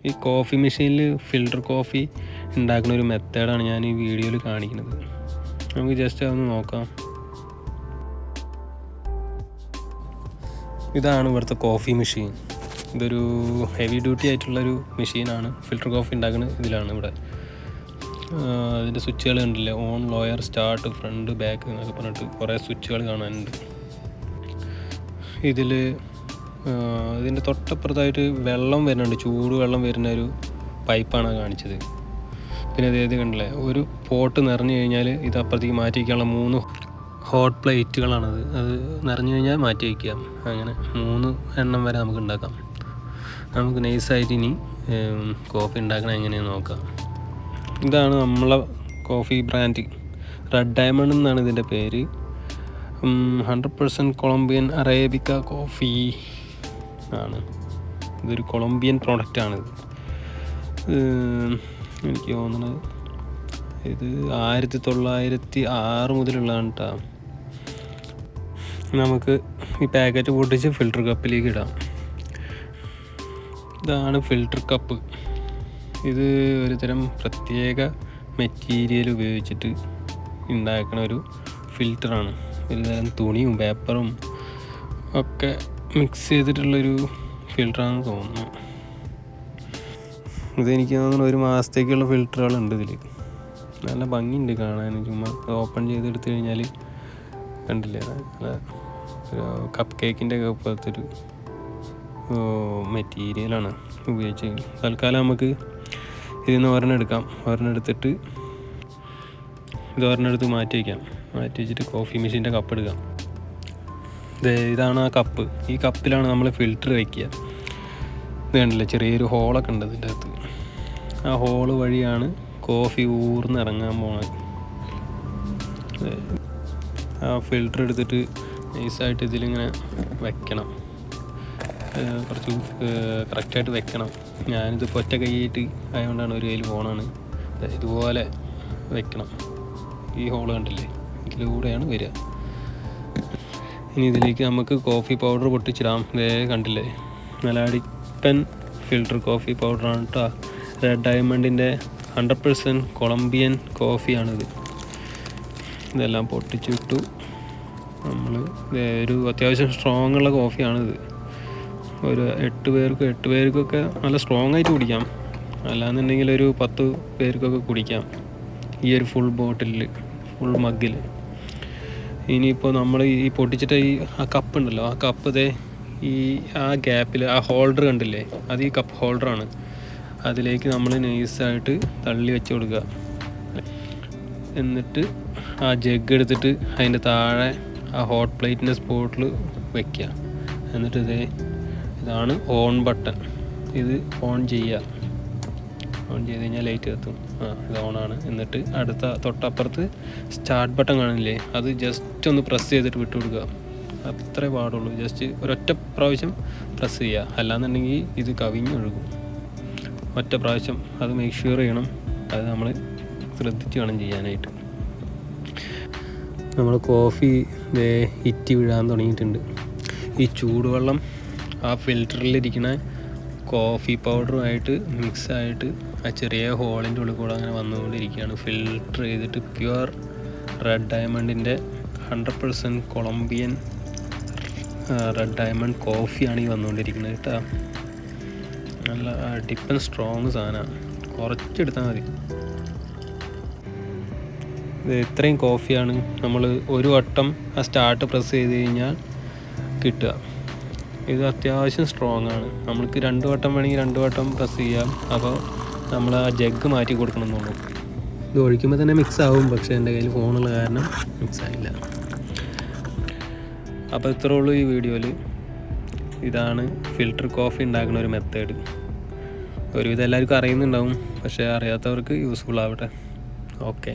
ഈ കോഫി മെഷീനിൽ filter coffee ഉണ്ടാക്കുന്ന ഒരു മെത്തേഡാണ് ഞാൻ ഈ വീഡിയോയിൽ കാണിക്കുന്നത്. നമുക്ക് ജസ്റ്റ് അതൊന്ന് നോക്കാം. ഇതാണ് ഇവിടുത്തെ കോഫി മെഷീൻ. ഇതൊരു ഹെവി ഡ്യൂട്ടി ആയിട്ടുള്ളൊരു മെഷീനാണ്. ഫിൽറ്റർ കോഫി ഉണ്ടാക്കുന്നത് ഇതിലാണ്. ഇവിടെ അതിൻ്റെ സ്വിച്ചുകൾ കണ്ടില്ലേ, on, lower, start, front, back എന്നൊക്കെ പറഞ്ഞിട്ട് കുറേ സ്വിച്ചുകൾ കാണാനുണ്ട്. ഇതിൻ്റെ തൊട്ടപ്പുറത്തായിട്ട് വെള്ളം വരുന്നുണ്ട്, ചൂട് വെള്ളം വരുന്ന ഒരു പൈപ്പാണ് കാണിച്ചത്. പിന്നെ അതായത് കണ്ടില്ലേ, ഒരു പോട്ട് നിറഞ്ഞു കഴിഞ്ഞാൽ ഇത് അപ്പുറത്തേക്ക് മാറ്റി വയ്ക്കാനുള്ള 3 ഹോട്ട് പ്ലേറ്റുകളാണത്. അത് നിറഞ്ഞു കഴിഞ്ഞാൽ മാറ്റി വയ്ക്കാം. അങ്ങനെ 3 എണ്ണം വരെ നമുക്ക് ഉണ്ടാക്കാം. നമുക്ക് നൈസായിട്ട് ഇനി കോഫി ഉണ്ടാക്കണം എങ്ങനെയാണെന്ന് നോക്കാം. ഇതാണ് നമ്മളെ കോഫി ബ്രാൻഡ്, റെഡ് ഡയമണ്ട് എന്നാണ് ഇതിൻ്റെ പേര്. 100% കൊളംബിയൻ അറേബിക്ക കോഫി ആണ്. ഇതൊരു കൊളംബിയൻ പ്രോഡക്റ്റാണിത്. എനിക്ക് തോന്നുന്നത് ഇത് 1906 മുതലുള്ളതാണ് കേട്ടോ. നമുക്ക് ഈ പാക്കറ്റ് പൊട്ടിച്ച് ഫിൽറ്റർ കപ്പിലേക്ക് ഇടാം. ഇതാണ് ഫിൽറ്റർ കപ്പ്. ഇത് ഒരു തരം പ്രത്യേക മെറ്റീരിയൽ ഉപയോഗിച്ചിട്ട് ഉണ്ടാക്കുന്ന ഒരു ഫിൽറ്ററാണ്. ഒരു തരം തുണിയും പേപ്പറും ഒക്കെ മിക്സ് ചെയ്തിട്ടുള്ളൊരു ഫിൽറ്ററാണെന്ന് തോന്നുന്നു. ഇതെനിക്ക് തോന്നുന്നു 1 മാസത്തേക്കുള്ള ഫിൽറ്ററുകളുണ്ട് ഇതിൽ. നല്ല ഭംഗിയുണ്ട് കാണാൻ. ചുമ്മാ ഓപ്പൺ ചെയ്തെടുത്ത് കഴിഞ്ഞാൽ കണ്ടില്ലേ, നല്ല ഒരു കപ്പ് കേക്കിൻ്റെ ഒക്കെ പോലത്തെ ഒരു മെറ്റീരിയലാണ് ഉപയോഗിച്ചത്. തൽക്കാലം നമുക്ക് ഇതിൽ നിന്ന് ഒരെണ്ണം എടുക്കാം. ഒരെണ്ണം എടുത്തിട്ട് ഇത് ഒരെണ്ണം എടുത്ത് മാറ്റി വയ്ക്കാം. മാറ്റി വെച്ചിട്ട് കോഫി മെഷീൻ്റെ കപ്പ് എടുക്കാം. ഇതാണ് ആ കപ്പ്. ഈ കപ്പിലാണ് നമ്മൾ ഫിൽറ്റർ വയ്ക്കുക. ഇത് കണ്ടില്ലേ, ചെറിയൊരു ഹോളൊക്കെ ഉണ്ട് ഇതിൻ്റെ അകത്ത്. ആ ഹോള് വഴിയാണ് കോഫി ഊർന്നിറങ്ങാൻ പോകുന്നത്. ആ ഫിൽറ്റർ എടുത്തിട്ട് നൈസായിട്ട് ഇതിലിങ്ങനെ വെക്കണം. കുറച്ച് കറക്റ്റായിട്ട് വെക്കണം. ഞാനിതിപ്പോൾ ഒറ്റ കൈയായിട്ട് ആയതുകൊണ്ടാണ് ഒരു കയ്യിൽ ഫോണാണ്. ഇതുപോലെ വെക്കണം. ഈ ഹോള് കണ്ടില്ലേ, ഇതിലൂടെയാണ് വരിക. ഇനി ഇതിലേക്ക് നമുക്ക് കോഫി പൗഡർ പൊട്ടിച്ചിടാം. കണ്ടില്ലേ, നല്ല അടിപ്പൻ ഫിൽറ്റർ കോഫി പൗഡറാണ് കേട്ടോ. റെഡ് ഡയമണ്ടിൻ്റെ 100% കൊളംബിയൻ കോഫിയാണിത്. ഇതെല്ലാം പൊട്ടിച്ചിട്ടു. നമ്മൾ ഒരു അത്യാവശ്യം സ്ട്രോങ് ഉള്ള കോഫിയാണിത്. ഒരു 8 പേർക്കൊക്കെ നല്ല സ്ട്രോങ് ആയിട്ട് കുടിക്കാം. അല്ലാന്നുണ്ടെങ്കിൽ ഒരു 10 പേർക്കൊക്കെ കുടിക്കാം ഈ ഒരു ഫുൾ ബോട്ടിലിൽ, ഫുൾ മഗ്ഗിൽ. ഇനിയിപ്പോൾ നമ്മൾ ഈ പൊട്ടിച്ചിട്ട് ആ കപ്പ് ഉണ്ടല്ലോ, ആ കപ്പ് ആ ഗ്യാപ്പിൽ ആ ഹോൾഡർ കണ്ടില്ലേ, അത് ഈ കപ്പ് ഹോൾഡറാണ്. അതിലേക്ക് നമ്മൾ നൈസായിട്ട് തള്ളി വെച്ച് കൊടുക്കുക. എന്നിട്ട് ആ ജഗ് എടുത്തിട്ട് അതിൻ്റെ താഴെ ആ ഹോട്ട് പ്ലേറ്റിൻ്റെ സ്പോട്ടിൽ വയ്ക്കുക. എന്നിട്ട് ഇതാണ് ഓൺ ബട്ടൺ. ഇത് ഓൺ ചെയ്യുക. ഓൺ ചെയ്ത് കഴിഞ്ഞാൽ ലൈറ്റ് കത്തും. ഇത് ഓണാണ്. എന്നിട്ട് തൊട്ടപ്പുറത്ത് സ്റ്റാർട്ട് ബട്ടൺ കാണില്ലേ, അത് ജസ്റ്റ് ഒന്ന് പ്രസ് ചെയ്തിട്ട് വിട്ടു കൊടുക്കുക. അത്രേ പാടുള്ളൂ. ജസ്റ്റ് ഒരൊറ്റ പ്രാവശ്യം പ്രസ് ചെയ്യുക. അല്ലാന്നുണ്ടെങ്കിൽ ഇത് കവിഞ്ഞൊഴുകും. ഒറ്റ പ്രാവശ്യം അത് മേക്ക് ഷുവർ ചെയ്യണം. അത് നമ്മൾ ശ്രദ്ധിച്ച് വേണം ചെയ്യാനായിട്ട്. നമ്മൾ കോഫി ഇറ്റി വീഴാൻ തുടങ്ങിയിട്ടുണ്ട്. ഈ ചൂടുവെള്ളം ആ ഫിൽറ്ററിലിരിക്കുന്ന കോഫി പൗഡറുമായിട്ട് മിക്സായിട്ട് ആ ചെറിയ ഹോളിൻ്റെ ഉള്ളിൽ കൂടെ അങ്ങനെ വന്നുകൊണ്ടിരിക്കുകയാണ്. ഫിൽറ്റർ ചെയ്തിട്ട് പ്യുവർ റെഡ് ഡയമണ്ടിൻ്റെ 100% കൊളംബിയൻ റെഡ് ഡയമണ്ട് കോഫിയാണ് ഈ വന്നുകൊണ്ടിരിക്കുന്നത് കേട്ടോ. നല്ല അടിപ്പൻ സ്ട്രോങ് സാധനമാണ്. കുറച്ചെടുത്താൽ മതി. ഇത് ഇത്രയും കോഫിയാണ് നമ്മൾ ഒരു വട്ടം ആ സ്റ്റാർട്ട് പ്രസ് ചെയ്ത് കഴിഞ്ഞാൽ കിട്ടുക. ഇത് അത്യാവശ്യം സ്ട്രോങ് ആണ്. നമ്മൾക്ക് 2 വട്ടം വേണമെങ്കിൽ 2 വട്ടം പ്രസ് ചെയ്യാം. അപ്പോൾ നമ്മൾ ആ ജഗ് മാറ്റി കൊടുക്കണം എന്നുള്ളൂ. ഇത് ഒഴിക്കുമ്പോൾ തന്നെ മിക്സ് ആവും. പക്ഷേ എൻ്റെ കയ്യിൽ ഫോണുള്ള കാരണം മിക്സ് ആയില്ല. അപ്പോൾ ഇത്രേ ഉള്ളൂ ഈ വീഡിയോയിൽ. ഇതാണ് ഫിൽറ്റർ കോഫി ഉണ്ടാക്കുന്ന ഒരു മെത്തേഡ്. ഒരുവിധം എല്ലാവർക്കും അറിയുന്നുണ്ടാവും, പക്ഷേ അറിയാത്തവർക്ക് യൂസ്ഫുൾ ആവട്ടെ. ഓക്കെ.